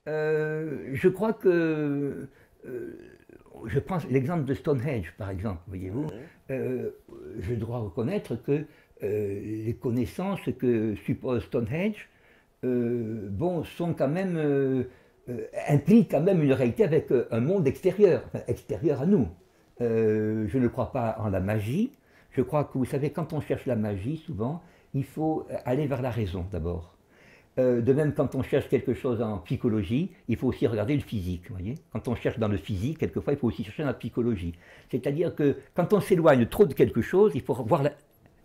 Je crois que, je prends l'exemple de Stonehenge, par exemple, voyez-vous. Mhm. Euh, je dois reconnaître que les connaissances que suppose Stonehenge, bon, sont quand même, impliquent quand même une réalité avec un monde extérieur, enfin, extérieur à nous. Je ne crois pas en la magie. Je crois que, vous savez, quand on cherche la magie, souvent, il faut aller vers la raison d'abord. De même, quand on cherche quelque chose en psychologie, il faut aussi regarder le physique. Voyez, quand on cherche dans le physique, quelquefois, il faut aussi chercher dans la psychologie. C'est-à-dire que quand on s'éloigne trop de quelque chose, il faut voir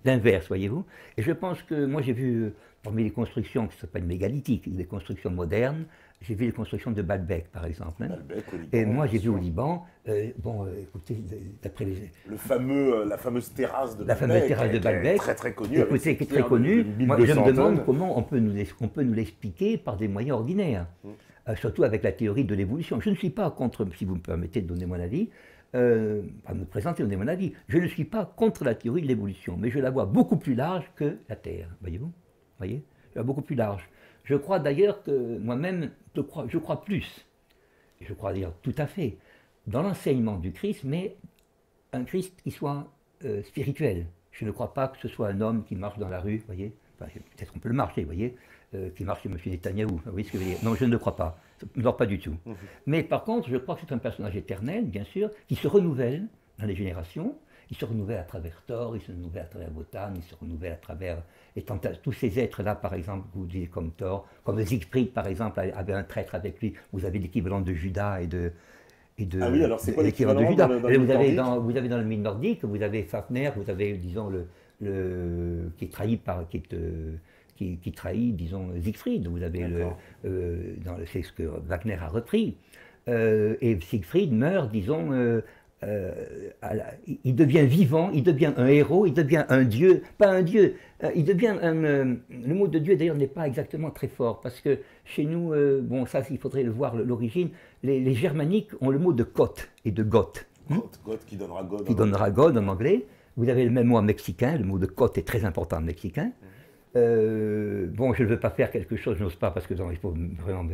l'inverse, voyez-vous. Et je pense que moi, j'ai vu parmi les constructions qui s'appellent mégalithiques, des constructions modernes, j'ai vu les constructions de Baalbek, par exemple, hein. Baalbek au Et Liban, moi, bien j'ai vu au sûr. Liban, bon, écoutez, d'après les, La fameuse terrasse de la fameuse Baalbek, terrasse de qui est Baalbek, très très connue avec écoutez, ses qui est très pierres de connue. Moi, je me 1200 demande tonnes. comment on peut nous l'expliquer par des moyens ordinaires, surtout avec la théorie de l'évolution. Je ne suis pas contre, si vous me permettez de donner mon avis, à me présenter, donner mon avis, je ne suis pas contre la théorie de l'évolution, mais je la vois beaucoup plus large que la Terre, voyez-vous, voyez, je la vois beaucoup plus large. Je crois d'ailleurs que moi-même, je crois plus, et je crois d'ailleurs tout à fait, dans l'enseignement du Christ, mais un Christ qui soit spirituel. Je ne crois pas que ce soit un homme qui marche dans la rue, vous voyez, enfin, peut-être qu'on peut le marcher, vous voyez, qui marche chez M. Netanyahou, vous voyez ce que je veux dire. Non, je ne le crois pas, non, pas du tout. Mais par contre, je crois que c'est un personnage éternel, bien sûr, qui se renouvelle dans les générations. Il se renouvelle à travers Thor, il se renouvelle à travers Wotan, il se renouvelle à travers tous ces êtres-là, par exemple, vous disiez comme Thor, comme Siegfried, par exemple, avait un traître avec lui. Vous avez l'équivalent de Judas Ah oui, alors c'est quoi l'équivalent de l'équivalent Judas. dans le mythe nordique? Vous avez dans le mythe nordique, vous avez Fafner, vous avez, disons, qui est trahi qui trahit, disons, Siegfried. Vous avez D'accord. c'est ce que Wagner a repris. Et Siegfried meurt, disons, il devient vivant, il devient un héros, il devient un dieu, pas un dieu, il devient le mot de dieu d'ailleurs n'est pas exactement très fort, parce que chez nous, bon ça il faudrait le voir l'origine, les germaniques ont le mot de Goth et de Goth, God qui donnera God qui en anglais. donnera God en anglais. Vous avez le même mot en mexicain, le mot de Goth est très important en mexicain. Bon, je ne veux pas faire quelque chose, je n'ose pas, parce que non, il faut vraiment...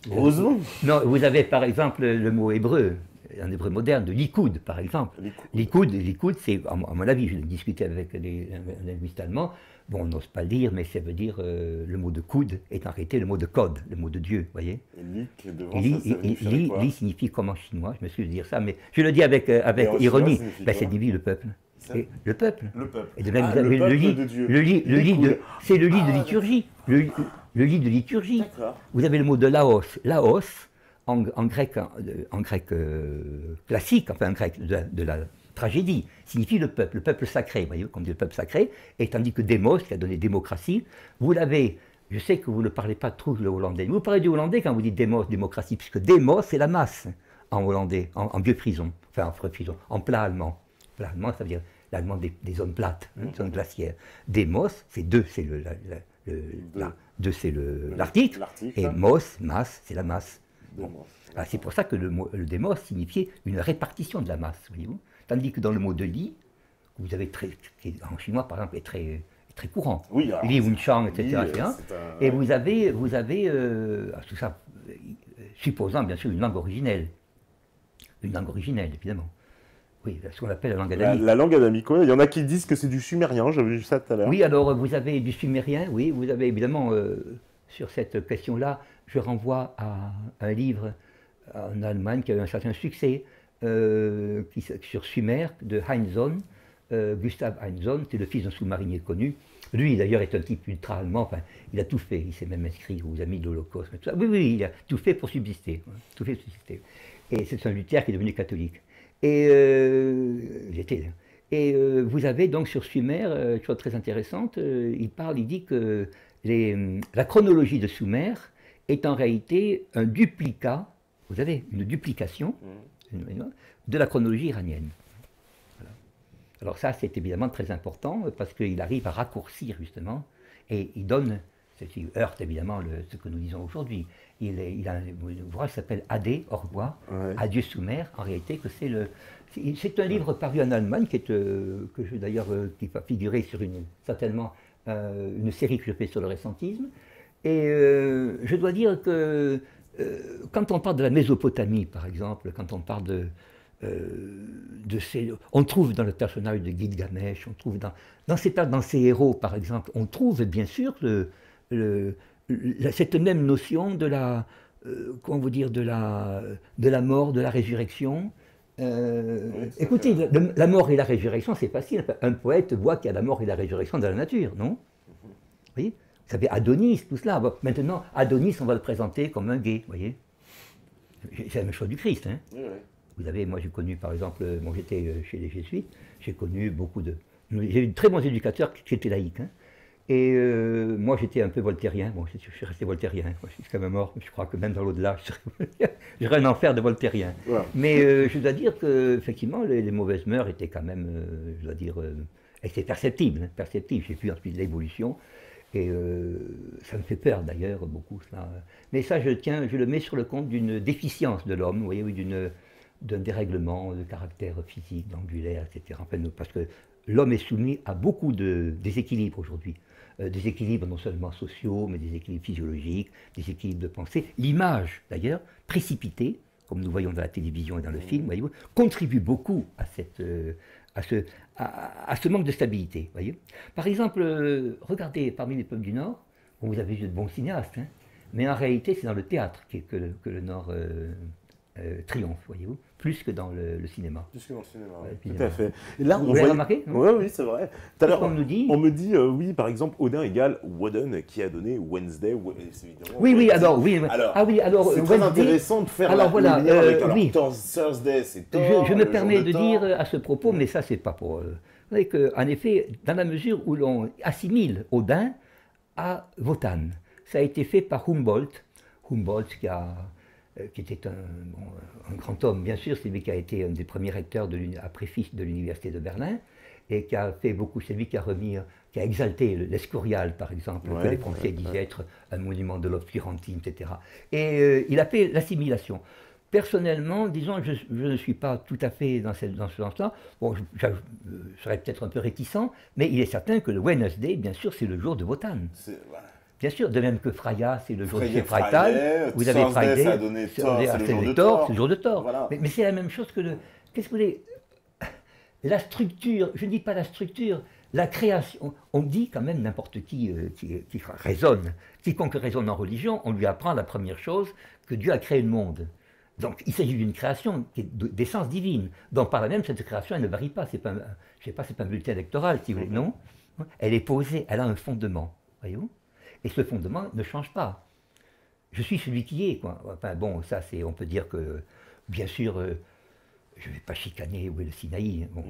Heureusement. Non, vous avez par exemple le mot hébreu, un hébreu moderne, de likoud par exemple. Likoud. Likoud c'est, à mon avis, je discutais avec des linguistes allemands, bon, on n'ose pas le dire, mais ça veut dire, le mot de coude est en réalité le mot de code, le mot de Dieu, vous voyez. Et Lik, Et devant ça, ça signifierait quoi? li signifie comme en chinois, je me suis de dire ça, mais je le dis avec, Et avec en chinois, ça ironie, signifie ben, quoi? c'est dit le peuple. Et le peuple. Le peuple. Et de même, Ah, vous le avez le peuple lit, de Dieu. le lit Likoud. de, c'est le lit de Ah, liturgie. Le lit de liturgie. d'accord. Vous avez le mot de Laos. Laos, en grec, en grec classique, enfin en grec de la tragédie, signifie le peuple sacré, vous voyez, comme dit le peuple sacré, et tandis que démos, qui a donné démocratie, vous l'avez, je sais que vous ne parlez pas trop le hollandais, mais vous parlez du hollandais quand vous dites démos, démocratie, puisque démos, c'est la masse en hollandais, en vieux frison, enfin en frison, en plat allemand. Plat allemand, ça veut dire l'allemand des zones plates, des zones glaciaires. Demos, c'est deux, c'est deux, c'est l'article, L'article. et mos, masse, c'est la masse. Bon. Démos. Ah, c'est pour ça que le démos signifiait une répartition de la masse, voyez-vous. Tandis que dans le mot de li, vous avez qui en chinois par exemple est très courant. Oui, alors, Li, Wunchang, etc. Li, etc. c'est un- Et ouais. vous avez tout ça, supposant bien sûr une langue originelle évidemment. Oui, ce qu'on appelle la langue adamique. La langue adamique, ouais. Il y en a qui disent que c'est du sumérien, j'avais vu ça tout à l'heure. Oui, alors vous avez du sumérien, oui, vous avez évidemment, sur cette question-là, je renvoie à un livre en Allemagne qui a eu un certain succès, sur Sumer, de Heinsohn, Gustav Heinsohn, c'est le fils d'un sous-marinier connu. Lui, d'ailleurs, est un type ultra-allemand, enfin, il a tout fait, il s'est même inscrit aux Amis de l'Holocauste, tout ça. Oui, oui, il a tout fait pour subsister, tout fait pour subsister. Et c'est un luthier qui est devenu catholique. Et j'étais. Et vous avez donc sur Sumer, chose très intéressante, il dit que la chronologie de Sumer est en réalité un duplicat, vous avez une duplication de la chronologie iranienne. Voilà. Alors ça, c'est évidemment très important parce qu'il arrive à raccourcir justement et il donne, ce qui heurte évidemment ce que nous disons aujourd'hui. Il a un ouvrage qui s'appelle Adé, au revoir, Ouais. Adieu Sumer, en réalité que c'est un livre paru en Allemagne qui va figurer sur certainement une série que je fais sur le récentisme. Et je dois dire que quand on parle de la Mésopotamie, par exemple, quand on parle on trouve dans le personnage de Gilgamesh, on trouve dans ces héros, par exemple, on trouve bien sûr cette même notion de la, comment vous dire, de la mort, de la résurrection. Oui, tout à Écoutez, fait. la mort et la résurrection, c'est facile. Un poète voit qu'il y a la mort et la résurrection dans la nature, non? Vous voyez? Vous savez, Adonis, tout cela. Bon, maintenant, Adonis, on va le présenter comme un gay, vous voyez? C'est la même chose du Christ, hein. Oui, oui. Vous avez, moi j'ai connu par exemple, bon, j'étais chez les jésuites, j'ai connu beaucoup de. J'ai eu de très bons éducateurs qui étaient laïcs, hein. Et moi j'étais un peu voltairien, bon, je suis resté voltairien, moi, jusqu'à ma mort, je crois que même dans l'au-delà, j'aurais un enfer de voltairien. Voilà. Mais je dois dire que effectivement les mauvaises mœurs étaient quand même, je dois dire, étaient perceptibles, hein, perceptibles. J'ai vu ensuite l'évolution. Et ça me fait peur d'ailleurs beaucoup cela. Mais ça, je le mets sur le compte d'une déficience de l'homme, vous voyez, oui, d'un dérèglement de caractère physique, d'angulaire, etc. Enfin, parce que l'homme est soumis à beaucoup de déséquilibres aujourd'hui. Déséquilibres non seulement sociaux, mais des équilibres physiologiques, des équilibres de pensée. L'image, d'ailleurs, précipitée, comme nous voyons dans la télévision et dans le film, voyez-vous, contribue beaucoup à ce manque de stabilité. Voyez. Par exemple, regardez parmi les peuples du Nord, bon, vous avez vu de bons cinéastes, hein, mais en réalité c'est dans le théâtre que le Nord triomphe, voyez-vous, plus que dans le cinéma. Plus que dans le cinéma, Ouais, oui. le Tout à cinéma. fait. Et là, Vous on l'avez voit. remarqué, non? Oui, oui, c'est vrai. Tout à Qu'est-ce l'heure, qu'on nous dit? on me dit, oui, par exemple, Odin égale Woden, qui a donné Wednesday. C'est évidemment Oui, oui, Wednesday. alors, oui, Alors, ah oui, alors, c'est très Wednesday, intéressant de faire alors voilà, le lien avec alors, oui. Thursday, c'est Thor, Je me le permets jour de Thor. dire à ce propos, mais ça c'est pas pour. Vous savez qu'en effet, dans la mesure où l'on assimile Odin à Wotan, ça a été fait par Humboldt. Humboldt qui était un grand homme, bien sûr, c'est lui qui a été un des premiers recteurs après fils de l'université de Berlin, et qui a fait beaucoup, c'est lui qui a exalté l'Escurial, par exemple, que les Français disaient être un monument de l'obscurantisme, etc. Et il a fait l'assimilation. Personnellement, disons, je ne suis pas tout à fait dans ce sens-là. Bon, je serais peut-être un peu réticent, mais il est certain que le Wednesday, bien sûr, c'est le jour de Wotan. Voilà. Bien sûr, de même que Freya, c'est le jour de Friday, Freitag. Vous avez Friday, ça a donné Thor, c'est le jour de Thor, Thor. c'est le jour de Thor. Voilà. Mais c'est la même chose que qu'est-ce que vous voulez? La structure, je ne dis pas la structure, la création. On dit quand même n'importe qui raisonne, quiconque raisonne en religion, on lui apprend la première chose, que Dieu a créé le monde. Donc il s'agit d'une création qui est d'essence divine. Donc par là même, cette création, elle ne varie pas. C'est pas, je sais pas, c'est pas un bulletin électoral, si vous voulez, non. Elle est posée, elle a un fondement, voyez-vous. Et ce fondement ne change pas. Je suis celui qui est, quoi. Enfin bon, ça c'est, on peut dire que, bien sûr, je ne vais pas chicaner où est le Sinaï. Bon.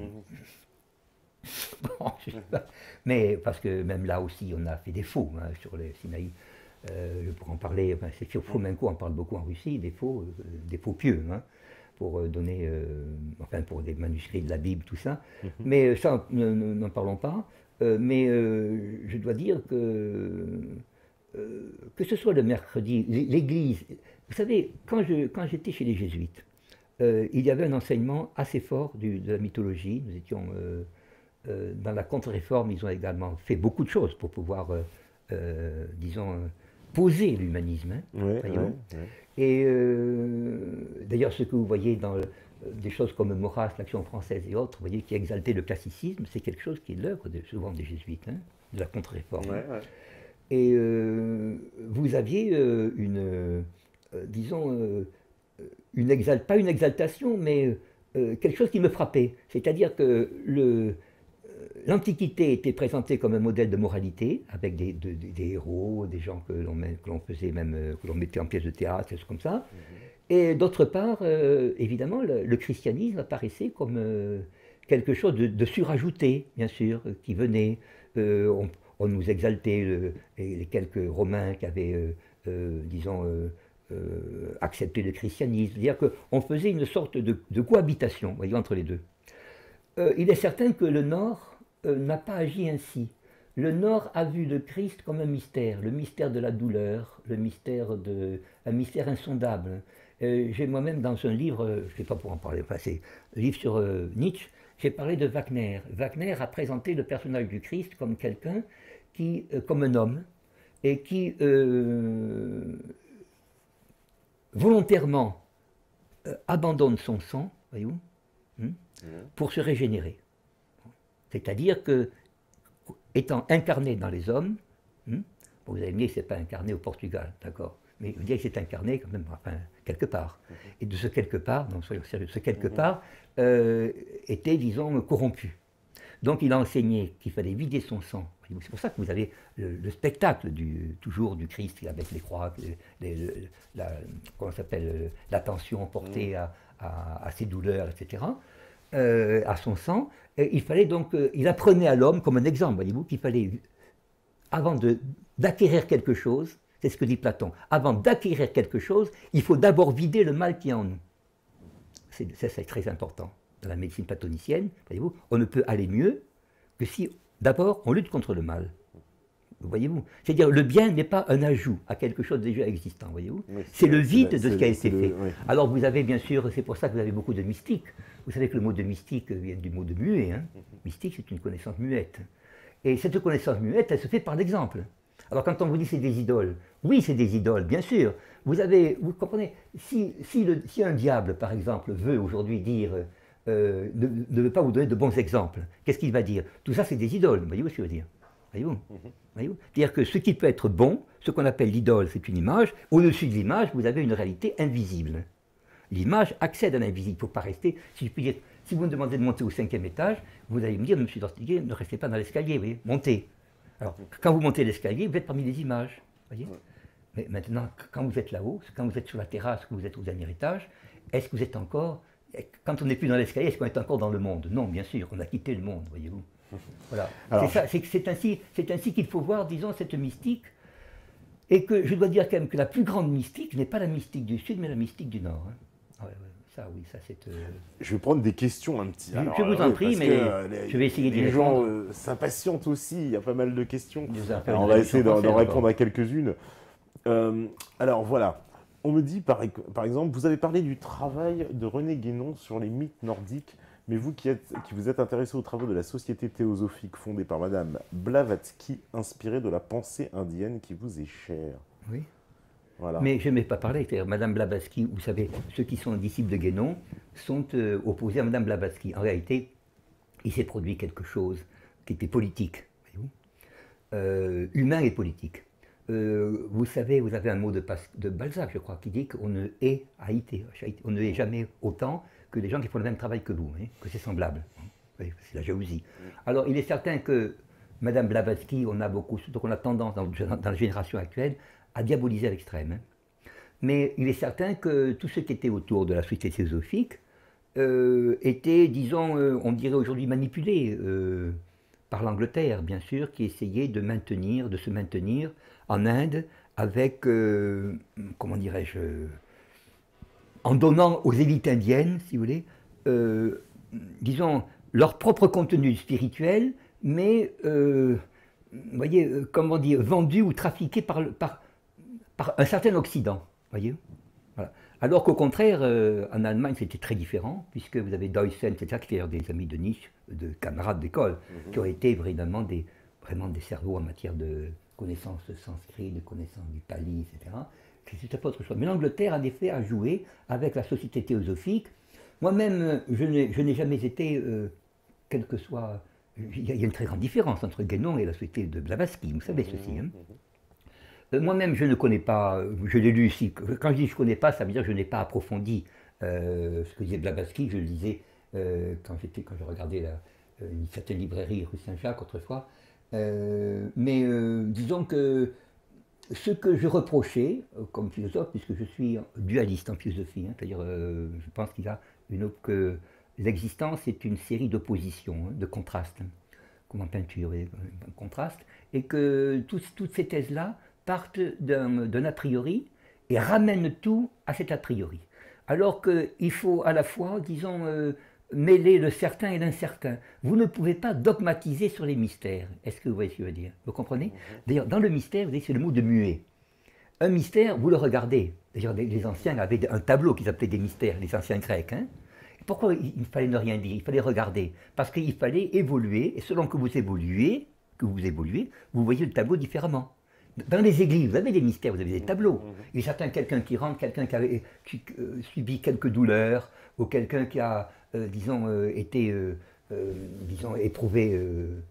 Bon, je sais pas. Mais parce que même là aussi, on a fait des faux hein, sur le Sinaï. Je pourrais en parler, enfin, c'est sur Fomenko, on parle beaucoup en Russie, des faux pieux, hein, pour donner, enfin pour des manuscrits de la Bible, tout ça. Mais ça, n'en parlons pas. Mais je dois dire que ce soit le mercredi, l'Église, vous savez, quand j'étais chez les Jésuites, il y avait un enseignement assez fort de la mythologie. Nous étions dans la contre-réforme, ils ont également fait beaucoup de choses pour pouvoir, disons, poser l'humanisme. Hein, Ouais. Et d'ailleurs, ce que vous voyez dans des choses comme Maurras, l'Action française et autres, vous voyez, qui exaltait le classicisme, c'est quelque chose qui est l'œuvre souvent des jésuites, hein, de la contre-réforme. Ouais. Et vous aviez disons, pas une exaltation, mais quelque chose qui me frappait. C'est-à-dire que l'Antiquité était présentée comme un modèle de moralité, avec des héros, des gens que l'on faisait même, que l'on mettait en pièces de théâtre, des choses comme ça. Et d'autre part, évidemment, le christianisme apparaissait comme quelque chose de surajouté, bien sûr, qui venait. On nous exaltait les quelques Romains qui avaient, disons, accepté le christianisme. C'est-à-dire qu'on faisait une sorte de cohabitation, voyez, entre les deux. Il est certain que le Nord n'a pas agi ainsi. Le Nord a vu le Christ comme un mystère, le mystère de la douleur, un mystère insondable. J'ai moi-même dans un livre, je ne sais pas pour en parler, enfin c'est un livre sur Nietzsche, j'ai parlé de Wagner. Wagner a présenté le personnage du Christ comme quelqu'un comme un homme, et qui volontairement abandonne son sang, voyez-vous, pour se régénérer. C'est-à-dire que, étant incarné dans les hommes, bon, vous allez me dire que ce n'est pas incarné au Portugal, d'accord, mais vous dire que c'est incarné quand même, enfin, quelque part. Et de ce quelque part, non, soyons sérieux, ce quelque part était, disons, corrompu. Donc il a enseigné qu'il fallait vider son sang. C'est pour ça que vous avez le spectacle toujours du Christ avec les croix, comment s'appelle, l'attention portée à ses douleurs, etc., à son sang. Et il fallait donc, il apprenait à l'homme comme un exemple, voyez-vous, qu'il fallait, avant d'acquérir quelque chose, c'est ce que dit Platon, avant d'acquérir quelque chose, il faut d'abord vider le mal qui est en nous. C'est très important. Dans la médecine platonicienne, voyez-vous, on ne peut aller mieux que si, d'abord, on lutte contre le mal. Voyez-vous, c'est-à-dire le bien n'est pas un ajout à quelque chose déjà existant, voyez-vous. Oui, c'est le vide de ce qui a été fait. Oui. Alors vous avez bien sûr, c'est pour ça que vous avez beaucoup de mystiques. Vous savez que le mot de mystique vient du mot de muet. Hein. Mystique, c'est une connaissance muette. Et cette connaissance muette, elle se fait par l'exemple. Alors quand on vous dit c'est des idoles, oui c'est des idoles, bien sûr. Vous comprenez, si un diable, par exemple, veut aujourd'hui dire ne veut pas vous donner de bons exemples, qu'est-ce qu'il va dire? Tout ça c'est des idoles, voyez-vous ce que je veux dire? Voyez-vous? C'est-à-dire que ce qui peut être bon, ce qu'on appelle l'idole, c'est une image. Au-dessus de l'image, vous avez une réalité invisible. L'image accède à l'invisible. Il ne faut pas rester, si je puis dire, si vous me demandez de monter au 5e étage, vous allez me dire, monsieur Dorstiguet, ne restez pas dans l'escalier, vous voyez, montez. Alors, quand vous montez l'escalier, vous êtes parmi les images, voyez. Mais maintenant, quand vous êtes là-haut, quand vous êtes sur la terrasse, que vous êtes au dernier étage, est-ce que vous êtes encore, quand on n'est plus dans l'escalier, est-ce qu'on est encore dans le monde? Non, bien sûr, on a quitté le monde, voyez-vous. Voilà. C'est ainsi qu'il faut voir, disons, cette mystique. Et que je dois dire quand même que la plus grande mystique n'est pas la mystique du Sud, mais la mystique du Nord. Hein. Oui, ça c'est... Je vais prendre des questions un petit... Alors, je vous en prie, mais je vais essayer d'y répondre. Les gens s'impatientent aussi, il y a pas mal de questions. Alors, on va essayer d'en répondre à quelques-unes. Alors voilà, on me dit par exemple, vous avez parlé du travail de René Guénon sur les mythes nordiques, mais vous qui vous êtes intéressé aux travaux de la Société théosophique fondée par Madame Blavatsky, inspirée de la pensée indienne qui vous est chère. Oui. Voilà. Mais je n'ai pas parlé, c'est-à-dire Madame Blavatsky, vous savez, ceux qui sont disciples de Guénon sont opposés à Madame Blavatsky. En réalité, il s'est produit quelque chose qui était politique, voyez-vous, humain et politique. Vous savez, vous avez un mot de Balzac, je crois, qui dit qu'on ne hait haïté, on ne hait jamais autant que les gens qui font le même travail que vous, hein, que c'est semblable. C'est la jalousie. Alors, il est certain que Madame Blavatsky, on a tendance, dans la génération actuelle, à diaboliser à l'extrême. Hein. Mais il est certain que tout ce qui était autour de la société théosophique était, disons, on dirait aujourd'hui manipulé par l'Angleterre, bien sûr, qui essayait de se maintenir en Inde avec, comment dirais-je, en donnant aux élites indiennes, si vous voulez, disons, leur propre contenu spirituel, mais, vous voyez, comment dire, vendu ou trafiqué par un certain Occident, voyez. Voilà. Alors qu'au contraire, en Allemagne, c'était très différent, puisque vous avez Deussen, etc., qui étaient des amis de Nietzsche, de camarades d'école, qui ont été vraiment des cerveaux en matière de connaissances sanskrit, de connaissances du pali, etc. C'était pas autre chose. Mais l'Angleterre, en effet, a joué avec la société théosophique. Moi-même, je n'ai jamais été, quel que soit... Il y a une très grande différence entre Guénon et la société de Blavatsky, vous savez ceci. Hein. Moi-même, je ne connais pas, je l'ai lu ici. Quand je dis je ne connais pas, ça veut dire que je n'ai pas approfondi ce que disait Blavatsky. Je le lisais quand je regardais une certaine librairie rue Saint-Jacques autrefois. Mais disons que ce que je reprochais comme philosophe, puisque je suis dualiste en philosophie, hein, c'est-à-dire je pense que l'existence est une série d'oppositions, hein, de contrastes, hein, comme en peinture, un contraste, et que toutes ces thèses-là partent d'un a priori et ramènent tout à cet a priori. Alors qu'il faut à la fois, disons, mêler le certain et l'incertain. Vous ne pouvez pas dogmatiser sur les mystères. Est-ce que vous voyez ce que je veux dire? Vous comprenez? D'ailleurs, dans le mystère, vous voyez, c'est le mot de muet. Un mystère, vous le regardez. D'ailleurs, les anciens avaient un tableau qu'ils appelaient des mystères, les anciens grecs. Hein. Pourquoi il fallait ne rien dire? Il fallait regarder. Parce qu'il fallait évoluer, et selon que vous évoluez, vous voyez le tableau différemment. Dans les églises, vous avez des mystères, vous avez des tableaux. Et certains, quelqu'un qui rentre, quelqu'un qui subit quelques douleurs, ou quelqu'un qui a, disons, été, disons, éprouvé,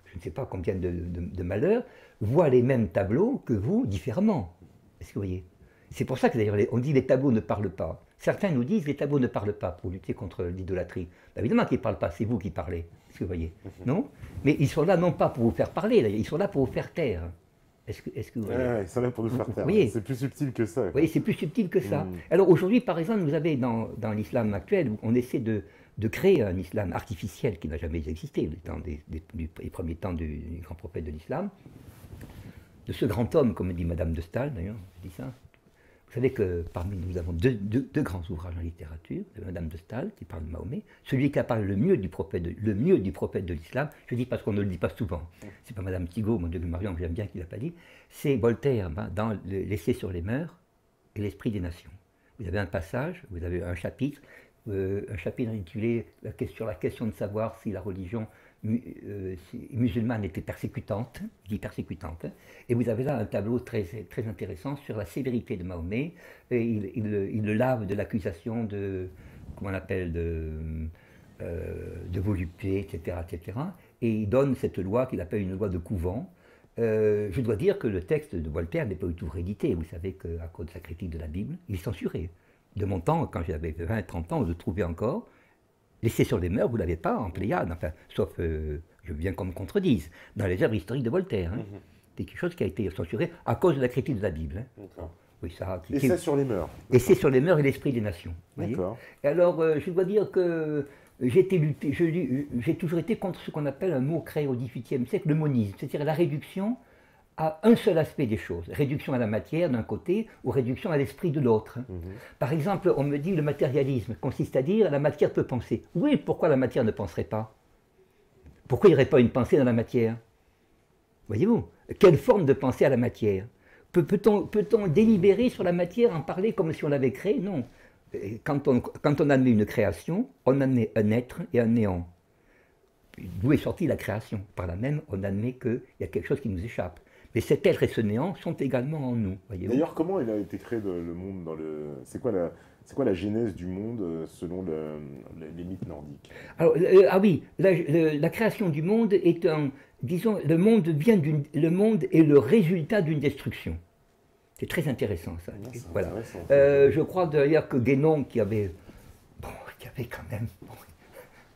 je ne sais pas combien de malheurs, voit les mêmes tableaux que vous, différemment. Est-ce que vous voyez? C'est pour ça que d'ailleurs, on dit les tableaux ne parlent pas. Certains nous disent les tableaux ne parlent pas pour lutter contre l'idolâtrie. Ben évidemment qu'ils ne parlent pas, c'est vous qui parlez. Est-ce que vous voyez? Non? Mais ils sont là non pas pour vous faire parler, ils sont là pour vous faire taire. Est-ce que vous voyez? Ils sont là pour nous faire taire. C'est plus subtil que ça. Vous voyez, c'est plus subtil que ça. Alors aujourd'hui, par exemple, vous avez dans l'islam actuel, on essaie de créer un islam artificiel qui n'a jamais existé, dans les premiers temps du grand prophète de l'islam, de ce grand homme, comme dit Madame de Staël, d'ailleurs, je dis ça. Vous savez que parmi nous avons deux grands ouvrages en littérature, de Madame de Staël, qui parle de Mahomet, celui qui a parlé le mieux du prophète de l'islam, je dis parce qu'on ne le dit pas souvent, c'est pas Madame Thigault, mon Dieu Marion, que j'aime bien, qui l'a pas dit, c'est Voltaire, dans l'essai sur les mœurs et l'esprit des nations. Vous avez un passage, vous avez un chapitre intitulé sur la question de savoir si la religion musulmane était persécutante, je dis persécutante, et vous avez là un tableau très intéressant sur la sévérité de Mahomet, et il le lave de l'accusation de, comment on appelle, de volupté, etc., et il donne cette loi qu'il appelle une loi de couvent. Je dois dire que le texte de Voltaire n'est pas du tout réédité, vous savez qu'à cause de sa critique de la Bible, il est censuré. De mon temps, quand j'avais 20-30 ans, je le trouvais encore. L'essai sur les mœurs, vous ne l'avez pas en Pléiade, enfin, sauf, je veux bien qu'on me contredise, dans les œuvres historiques de Voltaire. C'est quelque chose qui a été censuré à cause de la critique de la Bible. Oui, ça. Essai sur les mœurs. Essai sur les mœurs et l'esprit des nations. D'accord. Et alors, je dois dire que j'ai toujours été contre ce qu'on appelle un mot créé au XVIIIe siècle, le monisme, c'est-à-dire la réduction à un seul aspect des choses, réduction à la matière d'un côté ou réduction à l'esprit de l'autre. Par exemple, on me dit le matérialisme consiste à dire la matière peut penser. Oui, pourquoi la matière ne penserait pas? Pourquoi il n'y aurait pas une pensée dans la matière? Voyez-vous? Quelle forme de pensée à la matière? Peut-on délibérer sur la matière, en parler comme si on l'avait créée? Non. Quand on admet une création, on admet un être et un néant. D'où est sortie la création? Par là même, on admet qu'il y a quelque chose qui nous échappe. Mais cet être et ce néant sont également en nous. D'ailleurs, comment il a été créé le monde dans le... C'est quoi la genèse du monde selon les mythes nordiques? Alors, ah oui, la création du monde est disons, le monde est le résultat d'une destruction. C'est très intéressant ça. Voilà. Intéressant. Je crois d'ailleurs que Guénon, qui avait quand même,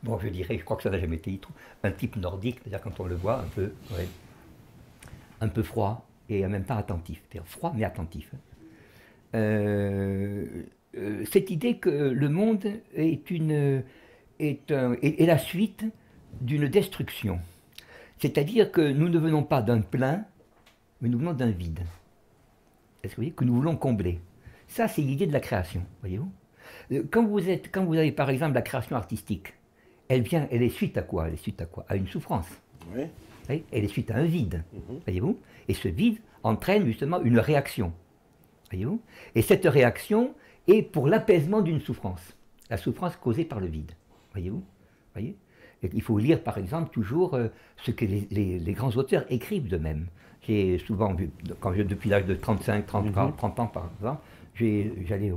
bon, je dirais, je crois que ça n'a jamais été un type nordique, c'est-à-dire quand on le voit un peu froid et en même temps attentif, c'est-à-dire froid mais attentif. Cette idée que le monde est la suite d'une destruction, c'est-à-dire que nous ne venons pas d'un plein, mais nous venons d'un vide. Est-ce que vous voyez que nous voulons combler? Ça, c'est l'idée de la création, voyez-vous. Quand vous avez par exemple la création artistique, elle est suite à quoi? Elle est suite à quoi? À une souffrance. Oui. Elle est suite à un vide, voyez-vous. Et ce vide entraîne justement une réaction, voyez-vous. Et cette réaction est pour l'apaisement d'une souffrance, la souffrance causée par le vide, voyez-vous. Voyez. Et il faut lire par exemple toujours ce que les grands auteurs écrivent d'eux-mêmes. J'ai souvent vu, depuis l'âge de 35, 30 ans par exemple, j'allais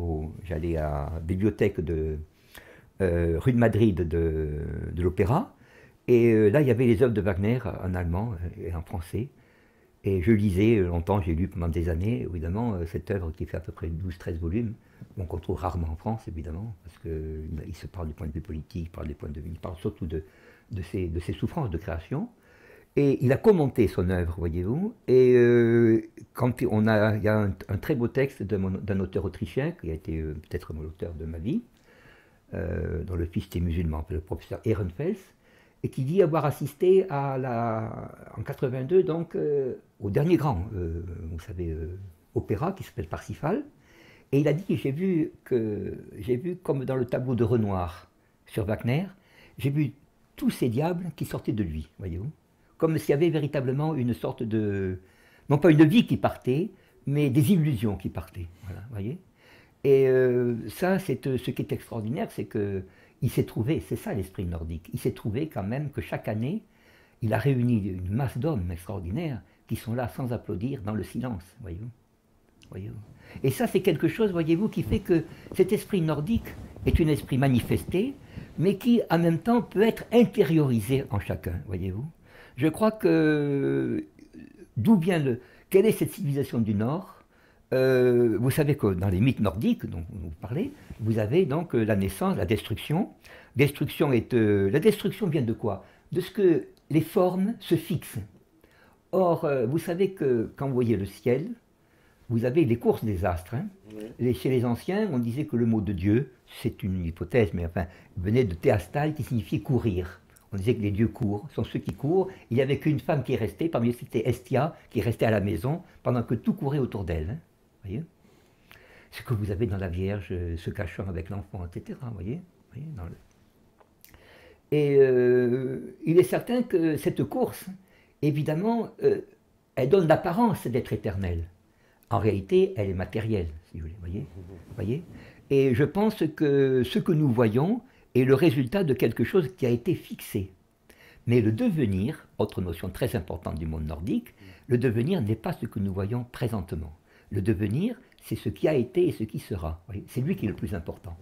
à la bibliothèque de rue de Madrid de l'Opéra. Et là, il y avait les œuvres de Wagner en allemand et en français. Et je lisais longtemps, j'ai lu pendant des années, évidemment, cette œuvre qui fait à peu près 12-13 volumes, qu'on trouve rarement en France, évidemment, parce qu'il se parle du point de vue politique, il parle surtout de ses souffrances de création. Et il a commenté son œuvre, voyez-vous. Et il y a un très beau texte d'un auteur autrichien, qui a été peut-être l'auteur de ma vie, dont le fils était musulman, le professeur Ehrenfels, et qui dit avoir assisté en 82 donc au dernier grand, vous savez, opéra qui s'appelle Parsifal, et il a dit j'ai vu comme dans le tableau de Renoir sur Wagner, j'ai vu tous ces diables qui sortaient de lui, voyez-vous, comme s'il y avait véritablement une sorte de, non pas une vie qui partait, mais des illusions qui partaient, voilà, voyez. Et ça, ce qui est extraordinaire, c'est que il s'est trouvé, c'est ça l'esprit nordique, il s'est trouvé quand même que chaque année, il a réuni une masse d'hommes extraordinaires qui sont là sans applaudir dans le silence, voyez-vous. Et ça, c'est quelque chose, voyez-vous, qui fait que cet esprit nordique est un esprit manifesté, mais qui, en même temps, peut être intériorisé en chacun, voyez-vous. Je crois que, quelle est cette civilisation du Nord? Vous savez que dans les mythes nordiques dont vous parlez, vous avez donc la naissance, la destruction. La destruction vient de quoi? De ce que les formes se fixent. Or, vous savez que quand vous voyez le ciel, vous avez les courses des astres. Hein. Oui. Chez les anciens, on disait que le mot de Dieu, c'est une hypothèse, mais enfin, venait de théastal qui signifiait courir. On disait que les dieux courent, sont ceux qui courent. Il n'y avait qu'une femme qui est restée, parmi eux c'était Hestia, qui restait à la maison, pendant que tout courait autour d'elle. Hein. Voyez, ce que vous avez dans la Vierge se cachant avec l'enfant, etc. Voyez, dans le... Et il est certain que cette course, évidemment, elle donne l'apparence d'être éternelle. En réalité, elle est matérielle, si vous voulez, voyez. Et je pense que ce que nous voyons est le résultat de quelque chose qui a été fixé. Mais le devenir, autre notion très importante du monde nordique, le devenir n'est pas ce que nous voyons présentement. Le devenir, c'est ce qui a été et ce qui sera. C'est lui qui est le plus important.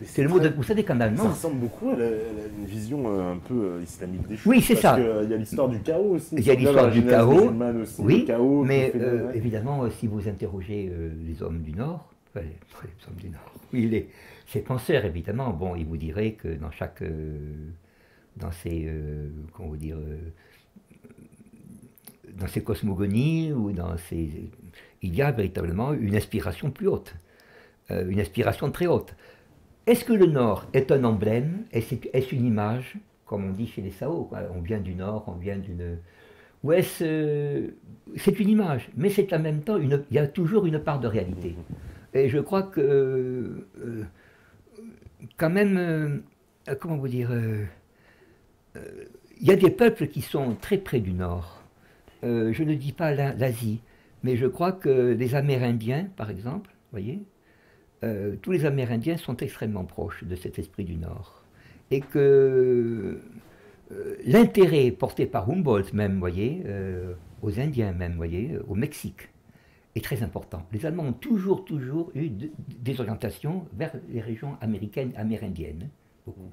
C'est le mot de... Vous savez qu'en allemand... Ça ressemble beaucoup à une vision un peu islamique des choses. Oui, c'est ça. Parce qu'il y a l'histoire du chaos aussi. Il y a l'histoire du chaos, aussi, oui, le chaos mais évidemment, si vous interrogez les hommes du Nord, les hommes du Nord, oui, ces penseurs, évidemment, bon, ils vous diraient que dans chaque... dans ces... comment vous dire... dans ces cosmogonies, ou dans ces... il y a véritablement une aspiration plus haute, une aspiration très haute. Est-ce que le Nord est un emblème? Est-ce une image, comme on dit chez les Sao, quoi? On vient du Nord, on vient d'une... Ou est-ce... c'est une image, mais c'est en même temps, il y a toujours une part de réalité. Et je crois que, quand même, comment vous dire, il y a des peuples qui sont très près du Nord. Je ne dis pas l'Asie, mais je crois que les Amérindiens, par exemple, voyez, tous les Amérindiens sont extrêmement proches de cet esprit du Nord. Et que l'intérêt porté par Humboldt même, voyez, aux Indiens même, voyez, au Mexique, est très important. Les Allemands ont toujours eu des orientations vers les régions américaines, amérindiennes. Beaucoup.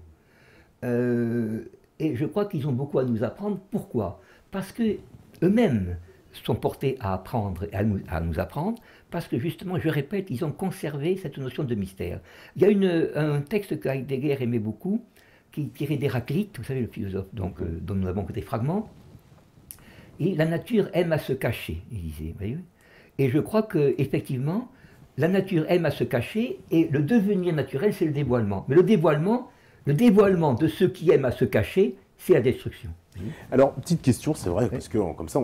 Et je crois qu'ils ont beaucoup à nous apprendre. Pourquoi? Parce qu'eux-mêmes sont portés à apprendre et à nous apprendre, parce que justement, je répète, ils ont conservé cette notion de mystère. Il y a un texte que Heidegger aimait beaucoup, qui tirait d'Héraclite, vous savez, le philosophe dont nous avons que des fragments, et la nature aime à se cacher, il disait, voyez. Et je crois qu'effectivement, la nature aime à se cacher, et le devenir naturel, c'est le dévoilement. Mais le dévoilement de ceux qui aiment à se cacher, c'est la destruction. Alors, petite question, c'est vrai, parce que comme ça,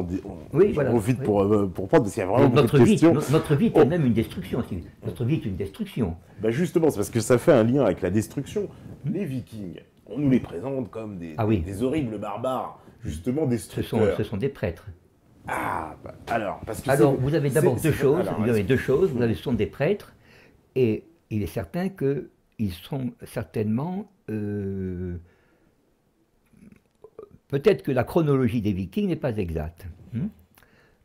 voilà, profite pour prendre, parce qu'il y a vraiment beaucoup de questions. Notre vie est même une destruction. Notre vie est une destruction. Ben justement, c'est parce que ça fait un lien avec la destruction. Les Vikings, on nous les présente comme des horribles barbares, justement destructeurs. Ce sont des prêtres. Ah, bah, alors, parce que vous avez d'abord deux choses. Vous avez, ce sont des prêtres, et il est certain qu'ils sont certainement... peut-être que la chronologie des Vikings n'est pas exacte.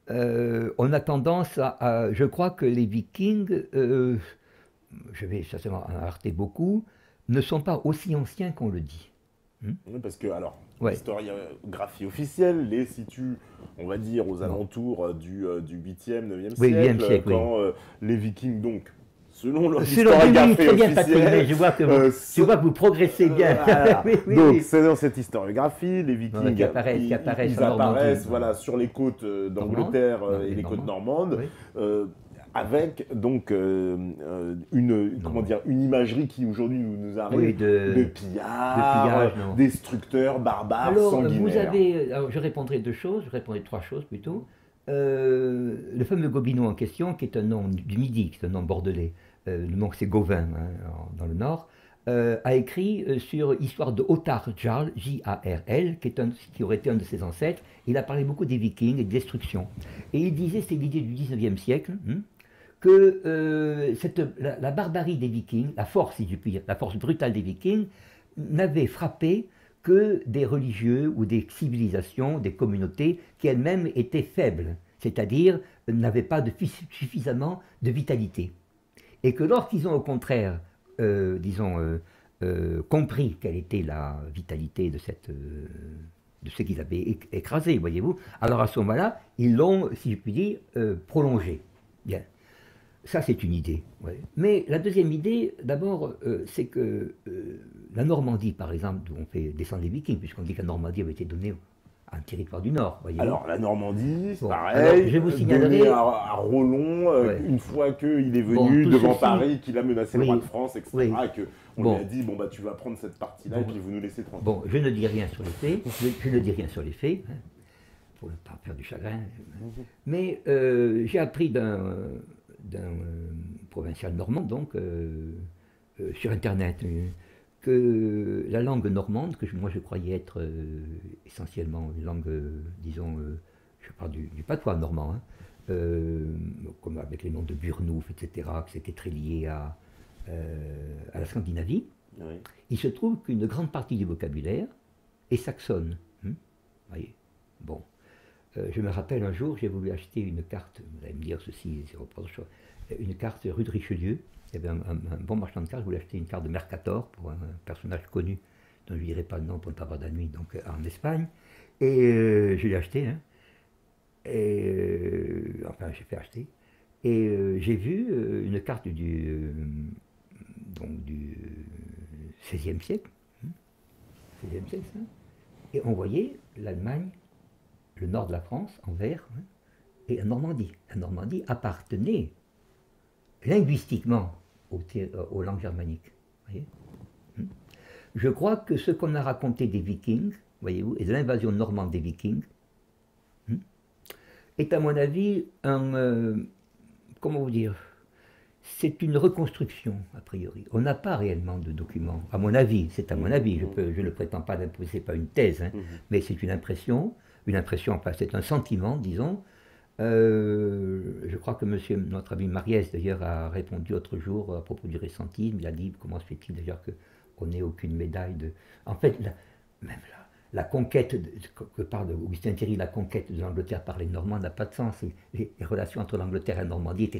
On a tendance à... Je crois que les Vikings, je vais certainement en arrêter beaucoup, ne sont pas aussi anciens qu'on le dit. Parce que, l'historiographie officielle les situe, on va dire, aux alentours du 8e, 9e siècle, quand les Vikings, donc, selon leur historiographie officielle... Je vois que vous progressez bien. Voilà. Donc, c'est dans cette historiographie, les Vikings qui apparaissent voilà, sur les côtes d'Angleterre et les côtes normandes, avec donc une imagerie qui aujourd'hui nous arrive de pillards, destructeurs, barbares, sanguinaires. Je répondrai trois choses plutôt. Le fameux Gobineau en question, qui est un nom du Midi, qui est un nom bordelais, le nom c'est Gauvin, dans le Nord, a écrit sur l'histoire de Ottar Jarl, J-A-R-L, qui aurait été un de ses ancêtres. Il a parlé beaucoup des Vikings et de destruction. Et il disait, c'était l'idée du 19e siècle, que la barbarie des Vikings, la force, si je puis dire, la force brutale des Vikings, n'avait frappé que des religieux ou des civilisations, des communautés qui elles-mêmes étaient faibles. c'est-à-dire n'avaient pas suffisamment de vitalité. Et que lorsqu'ils ont au contraire, compris quelle était la vitalité de ce qu'ils avaient écrasé, voyez-vous, alors à ce moment-là, ils l'ont, si je puis dire, prolongé. Bien. Ça, c'est une idée. Ouais. Mais la deuxième idée, d'abord, c'est que la Normandie, par exemple, d'où on fait descendre les Vikings, puisqu'on dit que la Normandie avait été donnée à un territoire du Nord. Alors, la Normandie, c'est pareil, je vous signalerai à Rollon, une fois qu'il est venu devant Paris, qu'il a menacé le roi de France, etc., et qu'on lui a dit, bon, bah, tu vas prendre cette partie-là, et puis vous nous laissez tranquille. Bon, je ne dis rien sur les faits, je ne dis rien sur les faits, hein, pour ne pas faire du chagrin, mais j'ai appris d'un provincial normand, donc, sur Internet, que la langue normande, que moi je croyais être essentiellement une langue, disons, je parle du patois normand, hein, comme avec les noms de Burnouf, etc., que c'était très lié à la Scandinavie, il se trouve qu'une grande partie du vocabulaire est saxonne. Voyez. Bon. Je me rappelle un jour, j'ai voulu acheter une carte, vous allez me dire ceci, c'est reproche, une carte rue de Richelieu. Il y avait un bon marchand de cartes, je voulais acheter une carte de Mercator pour un personnage connu, dont je ne dirai pas le nom pour ne pas avoir d'ennui, donc en Espagne. Et je l'ai acheté, hein. Enfin, j'ai fait acheter. Et j'ai vu une carte du XVIe siècle, XVIe siècle, hein, et on voyait l'Allemagne, le nord de la France, en vert, hein, et la Normandie. La Normandie appartenait linguistiquement aux langues germaniques. Voyez, je crois que ce qu'on a raconté des Vikings, voyez-vous, et de l'invasion normande des Vikings, est à mon avis comment vous dire, c'est une reconstruction, a priori. On n'a pas réellement de documents, à mon avis, c'est à mon avis, je ne prétends pas d'imposer, c'est pas une thèse, hein, mais c'est une impression, enfin c'est un sentiment, disons. Je crois que notre ami Mariès, d'ailleurs, a répondu l'autre jour à propos du récentisme. Il a dit, comment se fait-il d'ailleurs qu'on n'ait aucune médaille de... En fait, même la conquête, que parle Augustin Thierry, la conquête de l'Angleterre par les Normands n'a pas de sens. Les relations entre l'Angleterre et la Normandie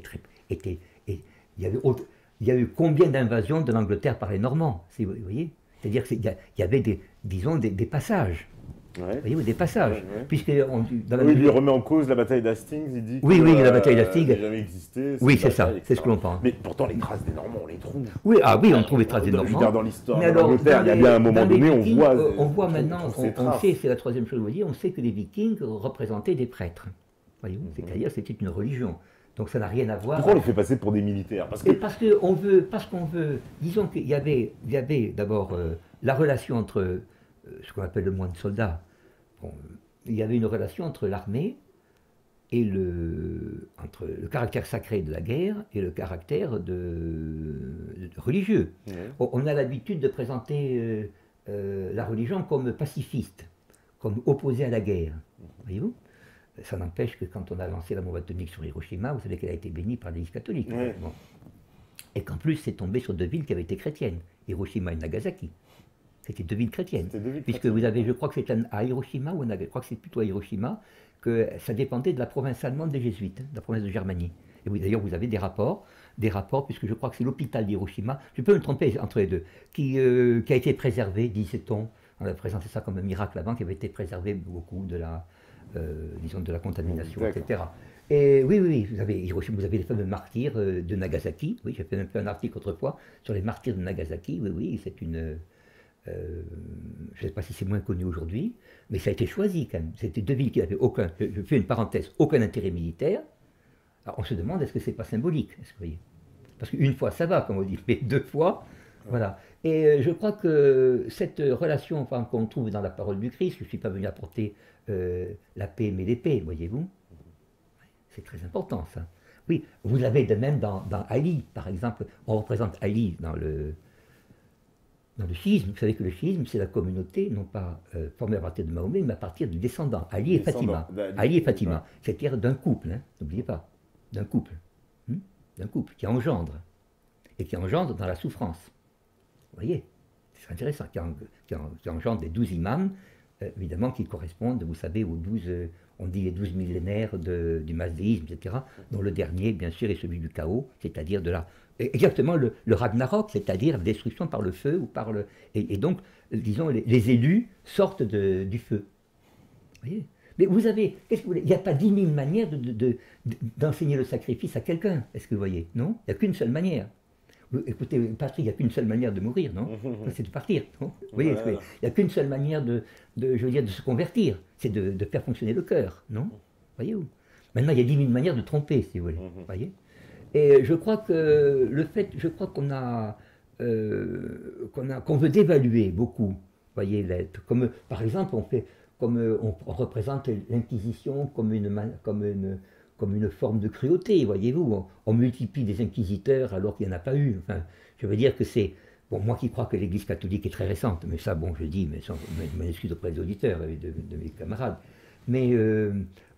étaient il y a eu combien d'invasions de l'Angleterre par les Normands, vous voyez? C'est-à-dire qu'il y avait des passages. Ouais. Voyez, des passages. Puisque il lui remet en cause la bataille d'Hastings, il dit que la bataille d'Hastings n'a jamais existé. Oui, c'est ça, c'est ce que l'on pense. Mais pourtant, les traces des Normands, on les trouve. Oui, on trouve les traces des Normands. Dans l'histoire de l'Angleterre, il y a bien un moment donné, on voit maintenant, on sait, c'est la troisième chose que je veux dire, on sait que les Vikings représentaient des prêtres. Voyez-vous, c'est-à-dire c'était une religion. Donc ça n'a rien à voir. Pourquoi on les fait passer pour des militaires? Parce qu'on veut, disons qu'il y avait d'abord la relation entre ce qu'on appelle le moine-soldat. Bon, il y avait une relation entre l'armée et entre le caractère sacré de la guerre et le caractère religieux. On a l'habitude de présenter la religion comme pacifiste, comme opposée à la guerre. Voyez-vous? Ça n'empêche que quand on a lancé la bombe atomique sur Hiroshima, vous savez qu'elle a été bénie par l'Église catholique. Bon. Et qu'en plus, c'est tombé sur deux villes qui avaient été chrétiennes, Hiroshima et Nagasaki. C'était deux villes chrétiennes. Puisque vous avez, je crois que c'est à Hiroshima, ou je crois que c'est plutôt à Hiroshima, que ça dépendait de la province allemande des Jésuites, de la province de Germanie. Et d'ailleurs, vous avez des rapports, puisque je crois que c'est l'hôpital d'Hiroshima, je peux me tromper entre les deux, qui a été préservé, disait-on. On a présenté ça comme un miracle avant, qui avait été préservé beaucoup de la contamination, etc. Et oui, vous avez Hiroshima, vous avez les fameux martyrs de Nagasaki. Oui, j'ai fait un peu un article autrefois sur les martyrs de Nagasaki. Oui, c'est une... je ne sais pas si c'est moins connu aujourd'hui, mais ça a été choisi quand même. C'était deux villes qui n'avaient aucun, je fais une parenthèse, aucun intérêt militaire. Alors on se demande, est-ce que c'est pas symbolique, est-ce que vous voyez? Parce qu'une fois ça va, comme on dit, mais deux fois, voilà. Et je crois que cette relation qu'on trouve dans la parole du Christ, je ne suis pas venu apporter la paix mais l'épée, voyez-vous? C'est très important ça. Oui, vous l'avez de même dans Ali, par exemple. On représente Ali dans le chiisme. Vous savez que le chiisme, c'est la communauté, non pas formée à partir de Mahomet, mais à partir de descendants. Ali et Fatima. Ali et Fatima. C'est-à-dire d'un couple, hein, n'oubliez pas. D'un couple. D'un couple qui engendre. Et qui engendre dans la souffrance. Vous voyez? C'est intéressant. Qui engendre des 12 imams, évidemment, qui correspondent, vous savez, aux on dit les 12 millénaires du masdéisme, etc., dont le dernier, bien sûr, est celui du chaos, c'est-à-dire exactement le Ragnarok, c'est-à-dire la destruction par le feu ou par le... Et donc, disons, les élus sortent du feu. Vous voyez? Mais vous avez, qu'est-ce que vous voulez? Il n'y a pas 10 000 manières d'enseigner le sacrifice à quelqu'un, est-ce que vous voyez? Non? Il n'y a qu'une seule manière. Écoutez, Patrick, il n'y a qu'une seule manière de mourir, non? C'est de partir, non? Vous voyez, il n'y a qu'une seule manière je veux dire, de se convertir, c'est de faire fonctionner le cœur, non? Voyez-vous? Maintenant, il y a 10 000 manières de tromper, si vous voulez, voyez? Et je crois que qu'on veut dévaluer beaucoup, voyez, l'être. Comme, par exemple, on représente l'Inquisition comme une forme de cruauté, voyez-vous. On multiplie des inquisiteurs alors qu'il n'y en a pas eu. Enfin, je veux dire que c'est... Bon, moi qui crois que l'Église catholique est très récente, mais ça, bon, je dis, mais je m'excuse auprès des auditeurs et de mes camarades. Mais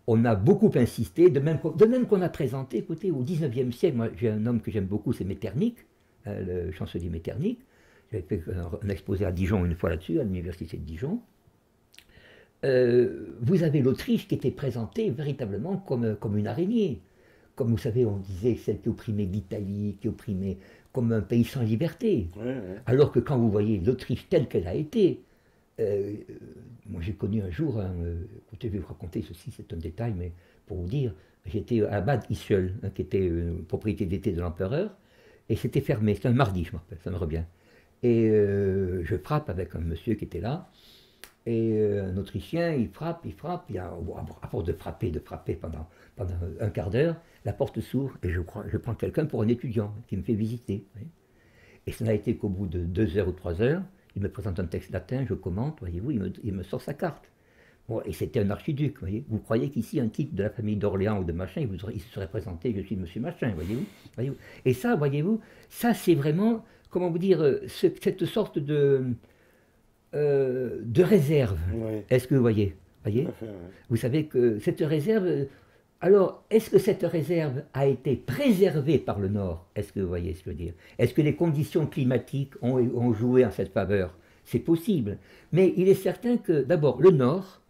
on a beaucoup insisté, de même qu'on a présenté, écoutez, au XIXe siècle, moi j'ai un homme que j'aime beaucoup, c'est Metternich, le chancelier Metternich. J'avais fait un exposé à Dijon une fois là-dessus, à l'université de Dijon. Vous avez l'Autriche qui était présentée véritablement comme une araignée. Comme vous savez, on disait celle qui opprimait l'Italie, qui opprimait comme un pays sans liberté. Alors que quand vous voyez l'Autriche telle qu'elle a été, moi j'ai connu un jour, écoutez, je vais vous raconter ceci, c'est un détail, mais pour vous dire, j'étais à Bad Ischl, qui était une propriété d'été de l'empereur, et c'était fermé, c'était un mardi, je me rappelle, ça me revient. Et je frappe avec un monsieur qui était là, et un Autrichien, il frappe, à force de frapper pendant un quart d'heure, la porte s'ouvre et je prends quelqu'un pour un étudiant qui me fait visiter. Oui. Et ça n'a été qu'au bout de 2 heures ou 3 heures, il me présente un texte latin, je commente, voyez-vous, il me sort sa carte. Bon, et c'était un archiduc, voyez. Vous croyez qu'ici, un titre de la famille d'Orléans ou de machin, il se serait présenté, je suis monsieur machin, voyez-vous. Et ça, voyez-vous, ça c'est vraiment, comment vous dire, cette sorte de réserve. Oui. Est-ce que vous voyez, Vous savez que cette réserve... Alors, est-ce que cette réserve a été préservée par le Nord? Est-ce que vous voyez ce que je veux dire? Est-ce que les conditions climatiques ont joué en cette faveur? C'est possible. Mais il est certain que, d'abord, le Nord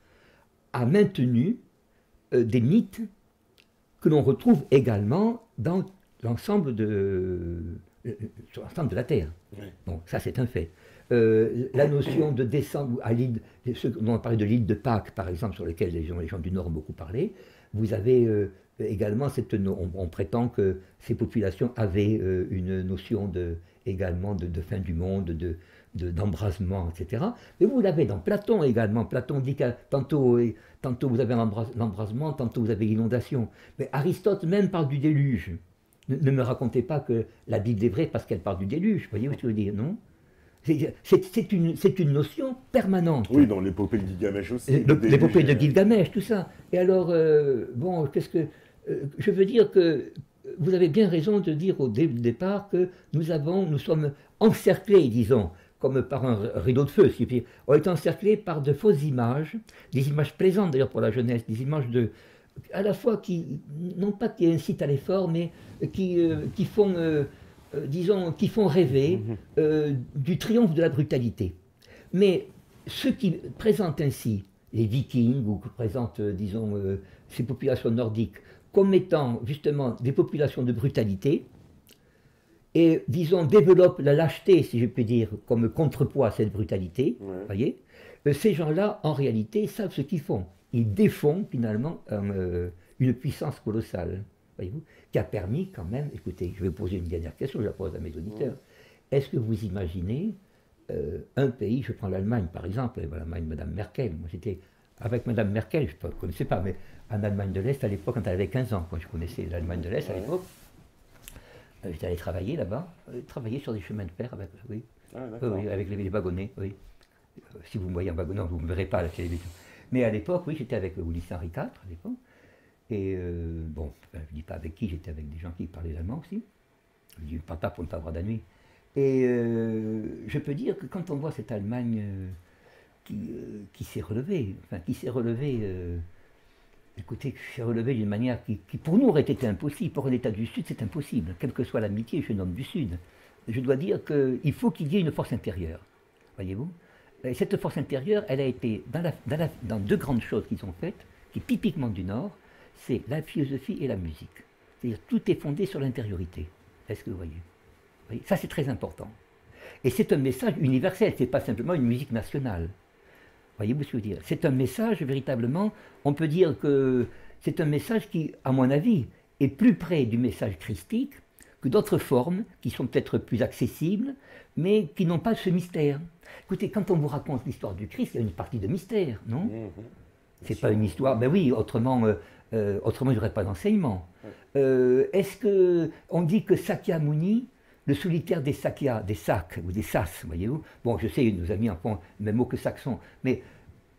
a maintenu des mythes que l'on retrouve également dans l'ensemble sur l'ensemble de la Terre. Oui. Donc, ça, c'est un fait. La notion de descendre à l'île, on a parlé de l'île de Pâques, par exemple, sur laquelle les gens du Nord ont beaucoup parlé. Vous avez également on prétend que ces populations avaient une notion également de fin du monde, d'embrasement, etc. Mais vous l'avez dans Platon également. Platon dit que tantôt vous avez l'embrasement, tantôt vous avez l'inondation. Mais Aristote même parle du déluge. Ne me racontez pas que la Bible est vraie parce qu'elle parle du déluge. Vous voyez ce que je veux dire, non? C'est une notion permanente. Oui, dans l'épopée de Gilgamesh aussi. L'épopée de Gilgamesh, tout ça. Et alors, bon, je veux dire que vous avez bien raison de dire au départ que nous sommes encerclés, disons, comme par un rideau de feu, on est encerclés par de fausses images, des images plaisantes d'ailleurs pour la jeunesse, des images à la fois non pas qui incitent à l'effort, mais qui font... disons, qui font rêver du triomphe de la brutalité. Mais ceux qui présentent ainsi les Vikings, ou qui présentent, disons, ces populations nordiques, comme étant justement des populations de brutalité, et, disons, développent la lâcheté, si je puis dire, comme contrepoids à cette brutalité, voyez, ces gens-là, en réalité, savent ce qu'ils font. Ils défont, finalement, une puissance colossale. Voyez-vous, qui a permis quand même, écoutez, je vais poser une dernière question, je la pose à mes auditeurs. Est-ce que vous imaginez un pays, je prends l'Allemagne par exemple, l'Allemagne de Mme Merkel, moi j'étais avec Mme Merkel, je ne connaissais pas, mais en Allemagne de l'Est à l'époque, quand elle avait 15 ans, je connaissais l'Allemagne de l'Est à l'époque, j'étais allé travailler là-bas, travailler sur des chemins de fer avec, avec les wagonnets, oui. Si vous me voyez en wagonnet, vous ne me verrez pas à la télévision. Mais à l'époque, oui, j'étais avec Ulysse Henri IV à l'époque. Et bon, je ne dis pas avec qui, j'étais avec des gens qui parlaient l'allemand aussi. Je dis pas pour ne pas avoir d'ennui. Et je peux dire que quand on voit cette Allemagne qui s'est relevée, écoutez, qui s'est relevée d'une manière qui pour nous aurait été impossible. Pour un État du Sud, c'est impossible. Quelle que soit l'amitié, je suis un homme du Sud. Je dois dire qu'il faut qu'il y ait une force intérieure. Voyez-vous? Et cette force intérieure, elle a été dans 2 grandes choses qu'ils ont faites. qui est typiquement du Nord, c'est la philosophie et la musique. C'est-à-dire tout est fondé sur l'intériorité. Est-ce que vous voyez? Ça, c'est très important. Et c'est un message universel, ce n'est pas simplement une musique nationale. Voyez-vous ce que je veux dire? C'est un message véritablement, on peut dire que c'est un message qui, à mon avis, est plus près du message christique que d'autres formes qui sont peut-être plus accessibles, mais qui n'ont pas ce mystère. Écoutez, quand on vous raconte l'histoire du Christ, il y a une partie de mystère, non? C'est pas une histoire, ben oui, autrement il n'y aurait pas d'enseignement. Est-ce que on dit que Sakyamuni, le solitaire des Sakyas, des Sak ou des Sas, voyez-vous? Bon, je sais, nos amis emploient le même mot que saxon, mais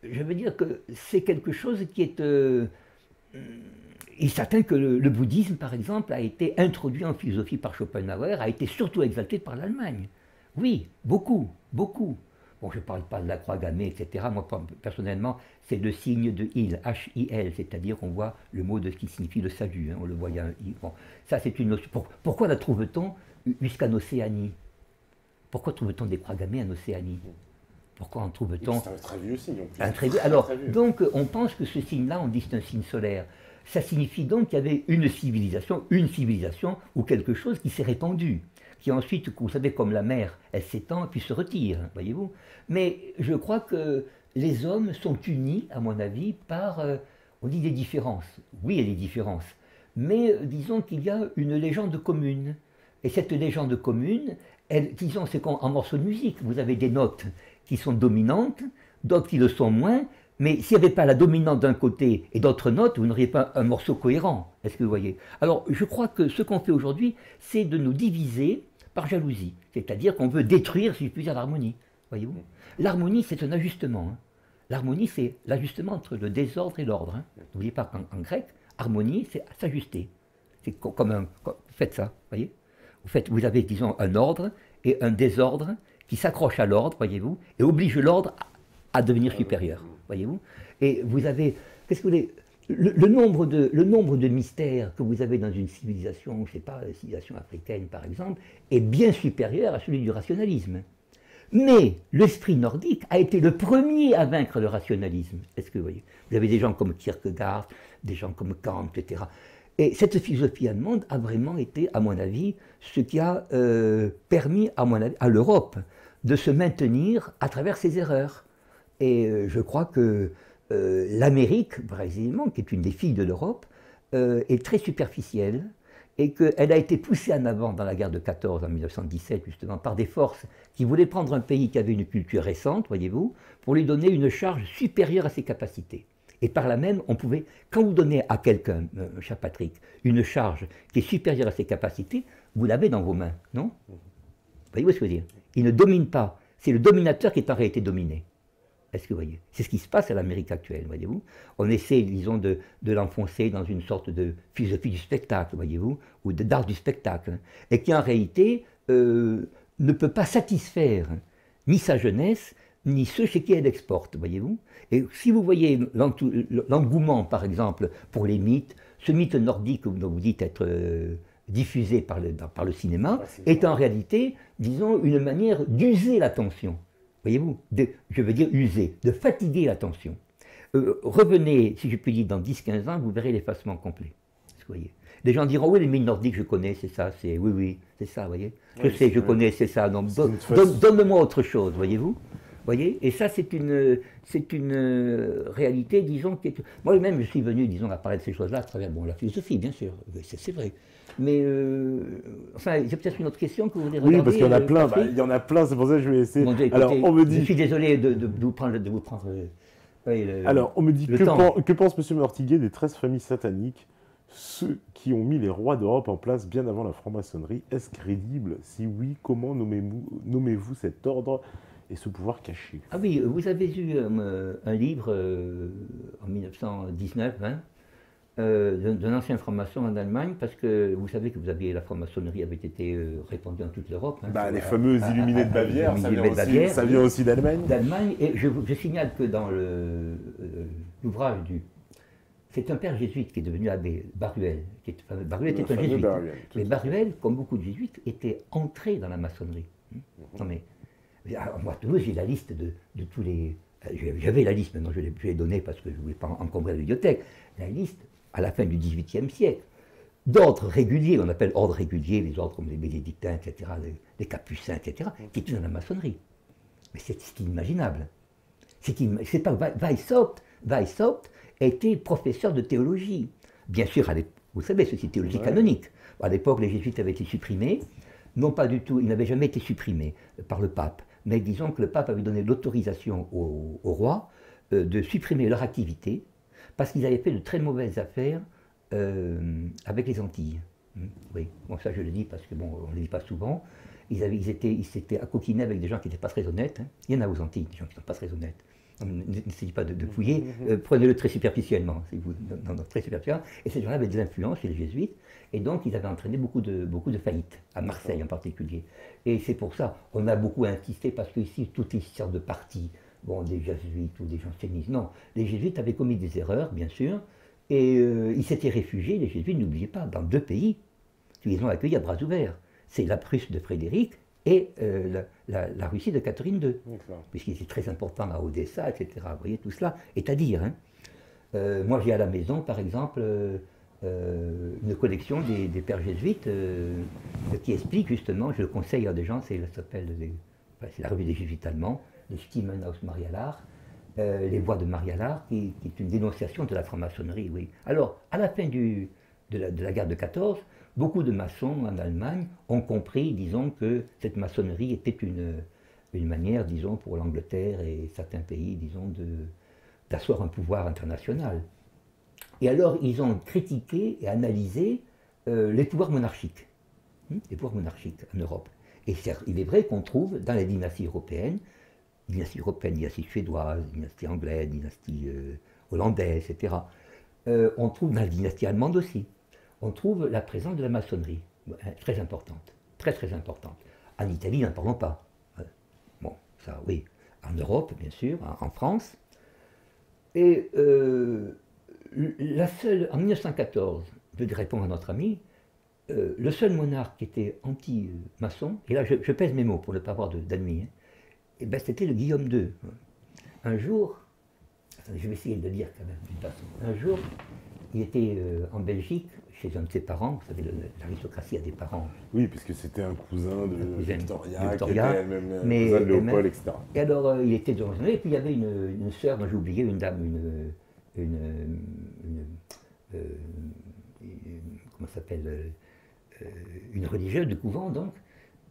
je veux dire que c'est quelque chose qui est... il est certain que le bouddhisme, par exemple, a été introduit en philosophie par Schopenhauer, a été surtout exalté par l'Allemagne. Oui, beaucoup, beaucoup. Bon, je ne parle pas de la croix gammée, etc. Moi, personnellement, c'est le signe de il, H-I-L, c'est-à-dire qu'on voit le mot de ce qui signifie le salut. Hein, on le voit, il y a un i. Bon, ça, c'est une notion. Pourquoi la trouve-t-on jusqu'en Océanie? Pourquoi trouve-t-on des croix gammées en Océanie? Pourquoi en trouve-t-on? C'est un très vieux signe. Un très vieux. Alors, donc, on pense que ce signe-là, on dit que c'est un signe solaire. Ça signifie donc qu'il y avait une civilisation ou quelque chose qui s'est répandu, qui ensuite, vous savez, comme la mer, elle s'étend et puis se retire, voyez-vous. Mais je crois que les hommes sont unis, à mon avis, par, on dit des différences. Oui, il y a des différences, mais disons qu'il y a une légende commune. Et cette légende commune, disons, c'est qu'en morceaux de musique, vous avez des notes qui sont dominantes, d'autres qui le sont moins, mais s'il n'y avait pas la dominante d'un côté et d'autres notes, vous n'auriez pas un morceau cohérent. Est-ce que vous voyez? Alors, je crois que ce qu'on fait aujourd'hui, c'est de nous diviser par jalousie. C'est-à-dire qu'on veut détruire, si je puis dire, l'harmonie. Voyez-vous? L'harmonie, c'est un ajustement. Hein. L'harmonie, c'est l'ajustement entre le désordre et l'ordre. Hein. N'oubliez pas qu'en grec, harmonie, c'est s'ajuster. C'est comme un... Faites ça, voyez? Vous avez, disons, un ordre et un désordre qui s'accroche à l'ordre, voyez-vous, et oblige l'ordre à devenir supérieur, voyez-vous. Et vous avez, qu'est-ce que vous voulez, le nombre de mystères que vous avez dans une civilisation, je ne sais pas, la civilisation africaine par exemple, est bien supérieur à celui du rationalisme. Mais l'esprit nordique a été le premier à vaincre le rationalisme. Est-ce que vous voyez? Vous avez des gens comme Kierkegaard, des gens comme Kant, etc. Et cette philosophie allemande a vraiment été, à mon avis, ce qui a permis, à mon avis, à l'Europe de se maintenir à travers ses erreurs. Et je crois que l'Amérique, précisément, qui est une des filles de l'Europe, est très superficielle et qu'elle a été poussée en avant dans la guerre de 14 en 1917, justement, par des forces qui voulaient prendre un pays qui avait une culture récente, voyez-vous, pour lui donner une charge supérieure à ses capacités. Et par là même, on pouvait, quand vous donnez à quelqu'un, cher Patrick, une charge qui est supérieure à ses capacités, vous l'avez dans vos mains, non? Vous voyez ce que je veux dire? Il ne domine pas, c'est le dominateur qui est en réalité dominé. Est-ce que vous voyez? C'est ce qui se passe à l'Amérique actuelle, voyez-vous. On essaie, disons, de l'enfoncer dans une sorte de philosophie du spectacle, voyez-vous, ou d'art du spectacle, et qui en réalité ne peut pas satisfaire ni sa jeunesse, ni ceux chez qui elle exporte, voyez-vous. Et si vous voyez l'engouement, par exemple, pour les mythes, ce mythe nordique dont vous dites être diffusé par le cinéma, est en réalité, disons, une manière d'user l'attention. Voyez-vous, je veux dire user, de fatiguer l'attention. Revenez, si je puis dire, dans 10-15 ans, vous verrez l'effacement complet. Vous voyez. Les gens diront, oui, les mythes nordiques, je connais, c'est ça, oui, c'est ça, vous voyez. Je sais, je connais, c'est ça, donc donne-moi autre chose, voyez-vous. Voyez, et ça, c'est une réalité, disons, qui est... Moi-même, je suis venu, disons, à parler de ces choses-là à travers la philosophie, bien sûr, c'est vrai. Mais, enfin, il y a peut-être une autre question que vous voulez regarder. Oui, parce qu'il y en a plein, il y en a plein, c'est pour ça que je vais essayer. Bon, écoutez, alors, on me dit... Je suis désolé de vous prendre... Alors, on me dit, que pense M. Mortiguet des 13 familles sataniques, ceux qui ont mis les rois d'Europe en place bien avant la franc-maçonnerie? Est-ce crédible? Si oui, comment nommez-vous cet ordre et ce pouvoir caché? Ah oui, vous avez eu un livre en 1919, d'un ancien franc-maçon en Allemagne, parce que vous savez que la franc-maçonnerie avait été répandue dans toute l'Europe. Les fameux illuminés de Bavière, ça vient aussi d'Allemagne. Et je signale que dans l'ouvrage c'est un père jésuite qui est devenu abbé, Baruel. Baruel était un jésuite. Mais Baruel, comme beaucoup de jésuites, était entré dans la maçonnerie. Non mais... Moi, à Toulouse, j'ai la liste de tous les J'avais la liste, maintenant je l'ai donnée parce que je ne voulais pas encombrer la bibliothèque. La liste, à la fin du XVIIIe siècle, d'ordres réguliers, on appelle ordres réguliers, les ordres comme les bénédictins, etc., les capucins, etc., qui étaient dans la maçonnerie. Mais c'est inimaginable. C'est pas Weishaupt était professeur de théologie. Bien sûr, vous savez, ceci théologie canonique. À l'époque, les jésuites avaient été supprimés. Non, pas du tout, ils n'avaient jamais été supprimés par le pape. Mais disons que le pape avait donné l'autorisation au roi de supprimer leur activité parce qu'ils avaient fait de très mauvaises affaires avec les Antilles. Oui, bon, ça je le dis parce que bon, on ne le dit pas souvent. Ils s'étaient accoquinés avec des gens qui n'étaient pas très honnêtes. Hein. Il y en a aux Antilles, des gens qui ne sont pas très honnêtes. N'essayez pas de fouiller, prenez-le très superficiellement, très superficiellement. Et ces gens-là avaient des influences chez les jésuites, et donc ils avaient entraîné beaucoup de faillites, à Marseille en particulier. Et c'est pour ça, on a beaucoup insisté, parce qu'ici, toutes les sortes de partis, bon, des jésuites ou des jansénistes, non, les jésuites avaient commis des erreurs, bien sûr, et ils s'étaient réfugiés, les jésuites, n'oubliez pas, dans 2 pays, qu'ils ont accueillis à bras ouverts. C'est la Prusse de Frédéric et la Russie de Catherine II, puisqu'il était très important à Odessa, etc. Vous voyez, tout cela est à dire. Hein. Moi, j'ai à la maison, par exemple, une collection des pères jésuites qui explique justement, je le conseille à des gens, c'est la revue des jésuites allemands, les Stimmen aus Marialar, les voix de Marialar, qui est une dénonciation de la franc-maçonnerie, oui. Alors, à la fin de la guerre de 14, beaucoup de maçons en Allemagne ont compris, disons, que cette maçonnerie était une manière, disons, pour l'Angleterre et certains pays, disons, d'asseoir un pouvoir international. Et alors, ils ont critiqué et analysé les pouvoirs monarchiques en Europe. Et il est vrai qu'on trouve dans les dynasties européennes, dynastie suédoise, dynastie anglaise, dynastie hollandaise, etc. On trouve dans la dynastie allemande aussi. On trouve la présence de la maçonnerie, très importante, très très importante. En Italie, n'en parlons pas. Bon, ça oui. En Europe, bien sûr, en France. Et en 1914, je vais répondre à notre ami, le seul monarque qui était anti-maçon, et là je pèse mes mots pour ne pas avoir d'ennemis, et ben, c'était le Guillaume II. Un jour, attendez, je vais essayer de le dire quand même d'une façon, un jour, il était en Belgique, chez un de ses parents, vous savez, l'aristocratie a des parents. Oui, puisque c'était un cousin de Victoria, qui était elle-même cousin de Léopold, etc. Et alors, il était dans et puis il y avait une sœur, dont j'ai oublié, une dame, comment ça s'appelle, une religieuse de couvent, donc,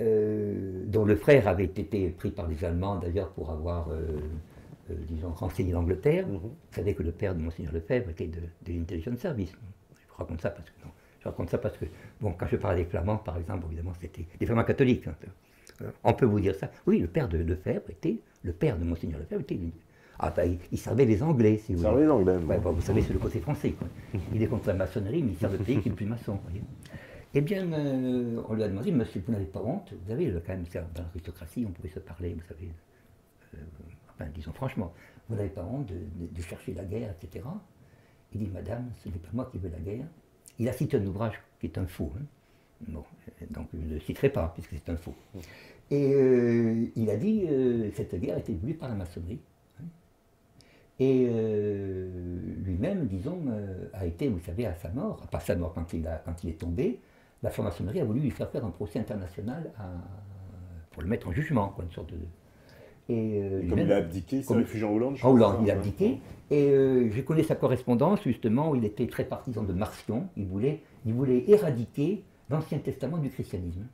dont le frère avait été pris par les Allemands, d'ailleurs, pour avoir, disons, renseigné l'Angleterre. Vous savez que le père de Monseigneur Lefebvre était de l'Intelligence Service. Je raconte ça parce que, bon, quand je parlais des Flamands, par exemple, évidemment, c'était des Flamands catholiques. Hein. On peut vous dire ça. Oui, le père de Lefebvre le père de Monseigneur Lefebvre était... Ah, ben, il servait les Anglais, si vous voulez. Il servait les Anglais. Ouais, bon, vous savez, c'est le côté français, quoi. Il est contre la maçonnerie, mais il sert le pays qui est le plus maçon, voyez. Eh bien, on lui a demandé, monsieur, vous n'avez pas honte? Vous avez quand même, dans l'aristocratie, on pouvait se parler, vous savez. Enfin, disons franchement, vous n'avez pas honte de chercher la guerre, etc. Il dit, madame, ce n'est pas moi qui veux la guerre. Il a cité un ouvrage qui est un faux. Hein. Bon, donc je ne le citerai pas, puisque c'est un faux. Et il a dit, cette guerre a été voulue par la maçonnerie. Hein. Et lui-même, disons, a été, vous savez, à sa mort, pas sa mort, quand il est tombé, la franc-maçonnerie a voulu lui faire un procès international pour le mettre en jugement, quoi, une sorte de... Et, comme il a abdiqué, il s'est réfugié en Hollande. En Hollande, il a abdiqué. Et j'ai connu sa correspondance, justement, où il était très partisan de Marcion. Il voulait éradiquer l'Ancien Testament du christianisme.